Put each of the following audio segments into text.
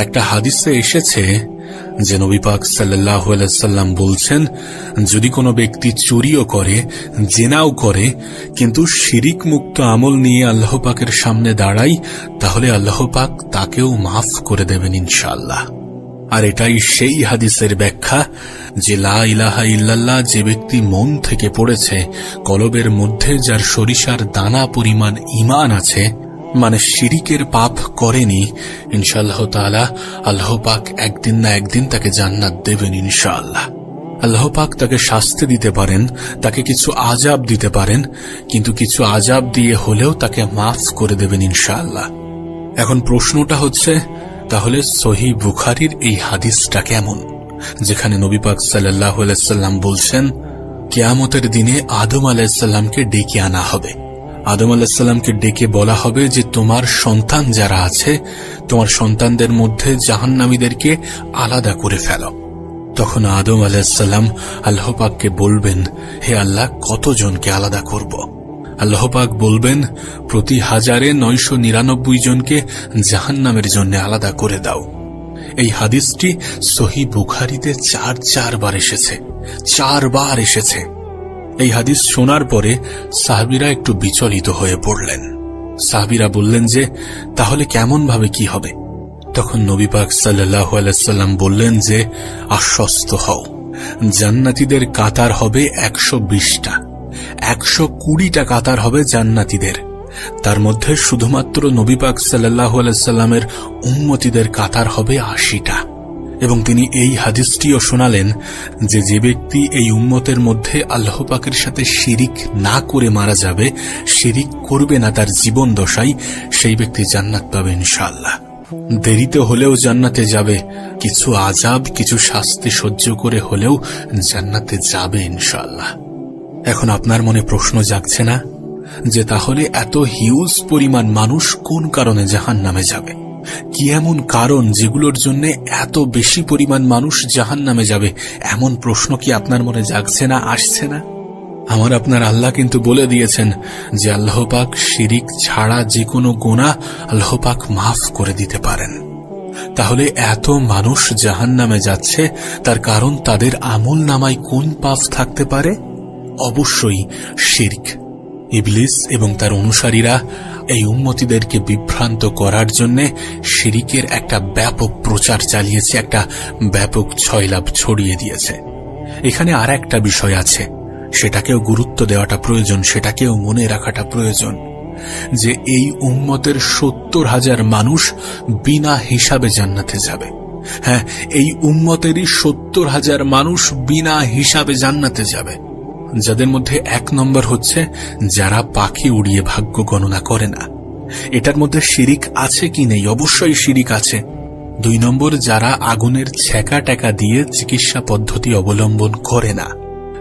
একটা হাদিসে এসেছে যে নবী পাক সাল্লাল্লাহু আলাইহি ওয়াসাল্লাম বলছেন, যদি কোনো ব্যক্তি চুরিও করে, জিনাও করে, কিন্তু শিরিক মুক্ত আমল নিয়ে আল্লাহ পাকের সামনে দাঁড়ায়, তাহলে আল্লাহ পাক তাকেও মাফ করে দেবেন ইনশাআল্লাহ। আর এটাই সেই হাদিসের ব্যাখ্যা যে লা ইলাহা ইল্লাল্লাহ যে ব্যক্তি মন থেকে পড়েছে, কলবের মধ্যে যার সরিষার দানা পরিমাণ ঈমান আছে, মানে শিরিকের পাপ করেনি, ইনশাআল্লাহ তাআলা আল্লাহ পাক একদিন না একদিন তাকে জান্নাত দেবেন ইনশাআল্লাহ। আল্লাহ পাক তাকে শাস্তি দিতে পারেন, তাকে কিছু আযাব দিতে পারেন, কিন্তু কিছু আযাব দিয়ে হলেও তাকে মাফ করে দেবেন ইনশাআল্লাহ। এখন প্রশ্নটা হচ্ছে, তাহলে সহিহ বুখারীর এই হাদিসটা কেমন, যেখানে নবী পাক সাল্লাল্লাহু আলাইহি ওয়াসাল্লাম বলছেন কিয়ামতের দিনে আদম আলাইহিস সালামকে ডেকে আনা হবে। আদম আলাইহিস সালামকে ডেকে বলা হবে যে তোমার সন্তান যারা আছে, তোমার সন্তানদের মধ্যে জাহান্নামীদেরকে আলাদা করে ফেলো। তখন আদম আলাইহিস সালাম আল্লাহ পাককে বলবেন, হে আল্লাহ, কতজনকে আলাদা করব? আল্লাহ পাক বলবেন, প্রতি 1099 জনকে জাহান্নামের জন্য আলাদা করে দাও। এই হাদিসটি সহিহ বুখারীতে 4 বার এসেছে, 4 বার এসেছে। এই হাদিস শোনার পরে সাহাবীরা একটু বিচলিত হয়ে পড়লেন। সাহাবীরা বললেন যে তাহলে কেমন ভাবে কি হবে? তখন নবী পাক সাল্লাল্লাহু আলাইহি ওয়াসাল্লাম বললেন যে আশ্বস্ত হও, জান্নাতীদের কাতার হবে 120টা, 120টা কাতার হবে জান্নাতীদের। তার মধ্যে শুধুমাত্র নবী পাক সাল্লাল্লাহু আলাইহি ওয়াসাল্লামের উম্মতীদের কাতার হবে 80টা। এবং তিনি এই হাদিসটিও শোনালেন যে যে ব্যক্তি এই উম্মতের মধ্যে আল্লাহ পাকের সাথে শিরিক না করে মারা যাবে, শিরিক করবে না তার জীবন দশায়, সেই ব্যক্তি জান্নাত পাবে ইনশাআল্লাহ। দেরিতে হলেও জান্নাতে যাবে, কিছু আযাব, কিছু শাস্তি সহ্য করে হলেও জান্নাতে যাবে ইনশাআল্লাহ। এখন আপনার মনে প্রশ্ন জাগছে না যে তাহলে এত হিউজ পরিমাণ মানুষ কোন কারণে জাহান্নামে যাবে? কি এমন কারণ যেগুলোর জন্য এত বেশি পরিমাণ মানুষ জাহান্নামে যাবে? এমন প্রশ্ন কি আপনার মনে জাগছে না, আসছে না? আমার আপনার আল্লাহ কিন্তু বলে দিয়েছেন যে আল্লাহ পাক শিরিক ছাড়া যে কোনো গুনাহ আল্লাহ পাক মাফ করে দিতে পারেন। তাহলে এত মানুষ জাহান্নামে যাচ্ছে, তার কারণ তাদের আমল নামায় কোন পাপ থাকতে পারে? অবশ্যই শিরক। ইবলিস এবং তার অনুসারীরা এই উম্মতীদেরকে বিভ্রান্ত করার জন্য শিরিকের একটা ব্যাপক প্রচার চালিয়েছে, একটা ব্যাপক ছয়লাভ ছড়িয়ে দিয়েছে। এখানে আর একটা বিষয় আছে, সেটাকেও গুরুত্ব দেওয়াটা প্রয়োজন, সেটাকেও মনে রাখাটা প্রয়োজন, যে এই উম্মতের 70,000 মানুষ বিনা হিসাবে জান্নাতে যাবে। হ্যাঁ, এই উম্মতেরই 70,000 মানুষ বিনা হিসাবে জান্নাতে যাবে, যাদের মধ্যে 1 নম্বর হচ্ছে যারা পাখি উড়িয়ে ভাগ্য গণনা করে না। এটার মধ্যে শিরিক আছে কি নেই? অবশ্যই শিরিক আছে। 2 নম্বর যারা আগুনের ছ্যাঁকা ট্যাকা দিয়ে চিকিৎসা পদ্ধতি অবলম্বন করে না।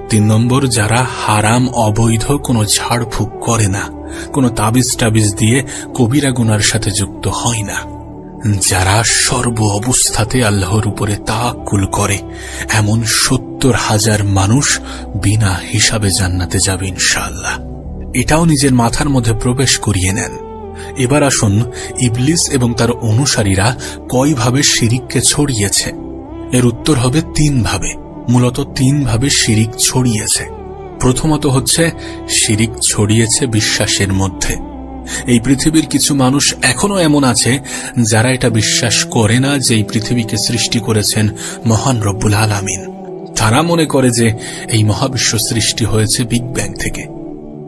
3 নম্বর যারা হারাম অবৈধ কোনো ঝাড়ফুঁক করে না, কোনো তাবিজ টাবিজ দিয়ে কবিরা গুনার সাথে যুক্ত হয় না, যারা সর্ব অবস্থাতে আল্লাহর উপরে তাওয়াক্কুল করে, এমন 70,000 মানুষ বিনা হিসাবে জান্নাতে যাবে ইনশাআল্লাহ। এটাও নিজের মাথার মধ্যে প্রবেশ করিয়ে নেন। এবার আসুন, ইবলিস এবং তার অনুসারীরা কয়ভাবে শিরিককে ছড়িয়েছে? এর উত্তর হবে 3 ভাবে। মূলত 3 ভাবে শিরিক ছড়িয়েছে। প্রথমত হচ্ছে শিরিক ছড়িয়েছে বিশ্বাসের মধ্যে। এই পৃথিবীর কিছু মানুষ এখনো এমন আছে যারা এটা বিশ্বাস করে না যে এই পৃথিবীকে সৃষ্টি করেছেন মহান রব্বুল আলামিন। তারা মনে করে যে এই মহাবিশ্ব সৃষ্টি হয়েছে বিগ ব্যাং থেকে।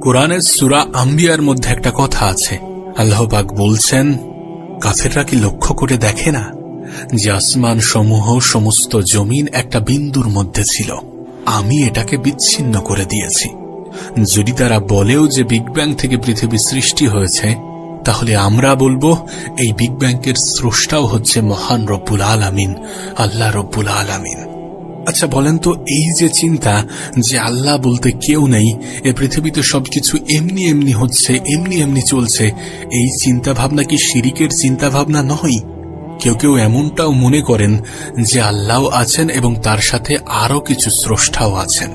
কোরআনের সূরা আম্বিয়ার মধ্যে একটা কথা আছে, আল্লাহ পাক বলছেন, কাফেররা কি লক্ষ্য করে দেখে না যে আসমান সমূহ, সমস্ত জমিন একটা বিন্দুর মধ্যে ছিল, আমি এটাকে বিচ্ছিন্ন করে দিয়েছি। যদি তারা বলেও যে বিগ ব্যাং থেকে পৃথিবী সৃষ্টি হয়েছে, তাহলে আমরা বলবো এই বিগ ব্যাংকের স্রষ্টাও হচ্ছে মহান রব্বুল আলামিন, আল্লাহ রব্বুল আলামিন। আচ্ছা বলেন তো, এই যে চিন্তা যে আল্লাহ বলতে কেউ নেই, এ পৃথিবীতে সবকিছু এমনি এমনি হচ্ছে, এমনি এমনি চলছে, এই চিন্তা ভাবনা কি শিরিকের চিন্তা ভাবনা নয়? কেউ কেউ এমনটাও মনে করেন যে আল্লাহ আছেন এবং তার সাথে আরো কিছু স্রষ্টাও আছেন,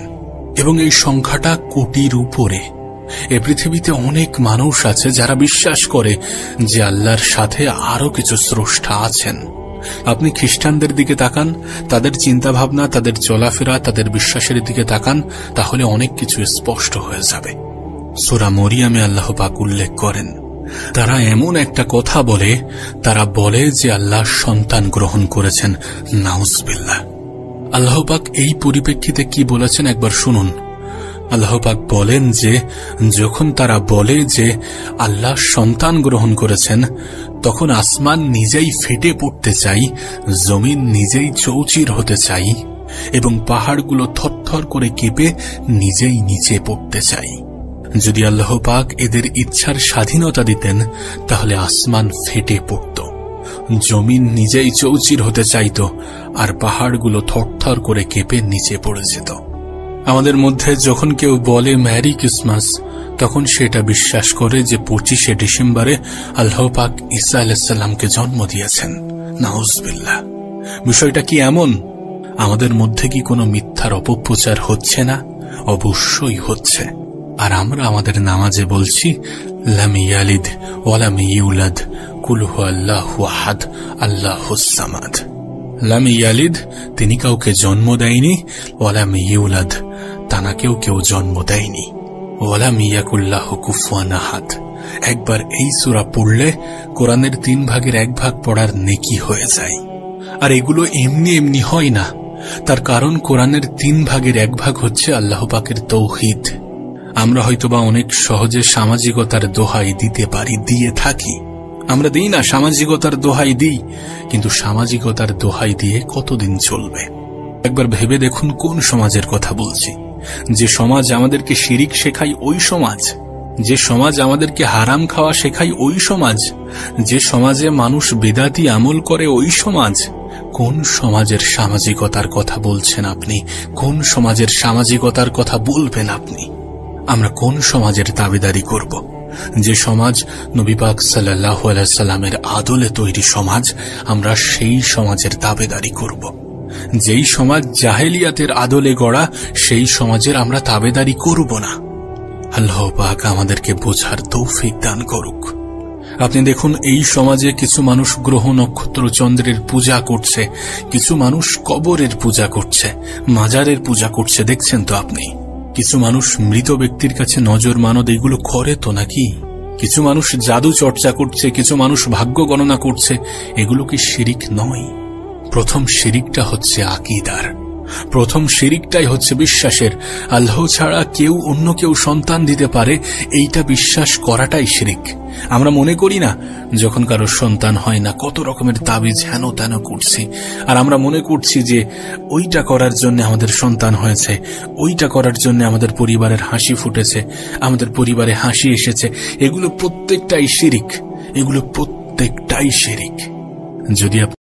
এবং এই সংখ্যাটা কোটির উপরে। এ পৃথিবীতে অনেক মানুষ আছে যারা বিশ্বাস করে যে আল্লাহর সাথে আরো কিছু স্রষ্টা আছেন। আপনি খ্রিস্টানদের দিকে তাকান, তাদের চিন্তাভাবনা, তাদের চলাফেরা, তাদের বিশ্বাসের দিকে তাকান, তাহলে অনেক কিছু স্পষ্ট হয়ে যাবে। সূরা মরিয়মে আল্লাহ পাক উল্লেখ করেন, তারা এমন একটা কথা বলে, তারা বলে যে আল্লাহ সন্তান গ্রহণ করেছেন। নাউজুবিল্লাহ। আল্লাহ পাক এই পরিপ্রেক্ষিতে কি বলেছেন একবার শুনুন। আল্লাহ পাক বলেন যে যখন তারা বলে যে আল্লাহ সন্তান গ্রহণ করেছেন, তখন আসমান নিজেই ফেটে পড়তে চাই, জমিন নিজেই চৌচির হতে চাই, এবং পাহাড়গুলো থরথর করে কেঁপে নিজেই নিচে পড়তে চাই। যদি আল্লাহ পাক এদের ইচ্ছার স্বাধীনতা দিতেন, তাহলে আসমান ফেটে পড়ত, জমিন নিজেই চৌচির হতে চাইত, আর পাহাড়গুলো থরথর করে কেঁপে নিচে পড়ে যেত। আমাদের মধ্যে যখন কেউ বলে ম্যারি ক্রিসমাস, তখন সেটা বিশ্বাস করে যে 25শে ডিসেম্বরে আল্লাহ পাক ঈসা আলাইহিস সালামকে জন্ম দিয়েছেন। নাউজুবিল্লাহ। বিষয়টা কি এমন? আমাদের মধ্যে কি কোনো মিথ্যার অপপ্রচার হচ্ছে না? অবশ্যই হচ্ছে। আর আমরা আমাদের নামাজে বলছি লাম ইয়ালিদ ওয়া লাম ইউলাদ কুল হুয়াল্লাহু আহাদ আল্লাহুস সামাদ। লাম ইয়ালিদ, তিনি কাউকে জন্ম দেয়নি, ওয়া লাম ইউলাদ, তানাকেও কেউ জন্ম দেয়নি, ওয়া লাম ইয়াকুল লাহু কুফুয়ান আহাদ। একবার এই সূরা পড়লে কোরআনের 3 ভাগের 1 ভাগ পড়ার নেকি হয়ে যায়। আর এগুলো এমনি এমনি হয় না, তার কারণ কোরআনের 3 ভাগের 1 ভাগ হচ্ছে আল্লাহ পাকের তৌহিদ। আমরা হয়তোবা অনেক সহজে সামাজিকতার দোহাই দিতে পারি, দিয়ে থাকি। আমরা দিই না, সামাজিকতার দোহাই দিই, কিন্তু সামাজিকতার দোহাই দিয়ে কতদিন চলবে? একবার ভেবে দেখুন কোন সমাজের কথা বলছি। যে সমাজ আমাদেরকে শিরিক শেখায় ওই সমাজ, যে সমাজ আমাদেরকে হারাম খাওয়া শেখায় ওই সমাজ, যে সমাজে মানুষ বেদাতি আমল করে ওই সমাজ। কোন সমাজের সামাজিকতার কথা বলছেন আপনি? কোন সমাজের সামাজিকতার কথা বলবেন আপনি? আমরা কোন সমাজের দাবিদারি করব? যে সমাজ নবী পাক সাল্লাল্লাহু আলাইহি সাল্লামের আদলে তৈরি সমাজ, আমরা সেই সমাজের দাবিদারি করব। যেই সমাজ জাহেলিয়াতের আদলে গড়া, সেই সমাজের আমরা দাবিদারি করব না। আল্লাহ পাক আমাদেরকে বোঝার তৌফিক দান করুক। আপনি দেখুন, এই সমাজে কিছু মানুষ গ্রহ নক্ষত্র চন্দ্রের পূজা করছে, কিছু মানুষ কবরের পূজা করছে, মাজারের পূজা করছে। দেখছেন তো আপনি? কিছু মানুষ মৃত ব্যক্তির কাছে নজর মানত এগুলো করে তো নাকি? কিছু মানুষ জাদু চর্চা করছে, কিছু মানুষ ভাগ্য গণনা করছে। এগুলো কি শিরিক নয়? প্রথম শিরিকটা হচ্ছে আকীদার, প্রথম শিরিকটাই হচ্ছে বিশ্বাসের। আল্লাহ ছাড়া কেউ অন্য কেউ সন্তান দিতে পারে, এইটা বিশ্বাস করাটাই শিরিক। আমরা মনে করি না যখন কারো সন্তান হয় না কত রকমের তাবিজ হেন তেন করছি, আর আমরা মনে করছি যে ওইটা করার জন্য আমাদের সন্তান হয়েছে, ওইটা করার জন্য আমাদের পরিবারের হাসি ফুটেছে, আমাদের পরিবারে হাসি এসেছে। এগুলো প্রত্যেকটাই শিরিক, এগুলো প্রত্যেকটাই শিরিক। যদি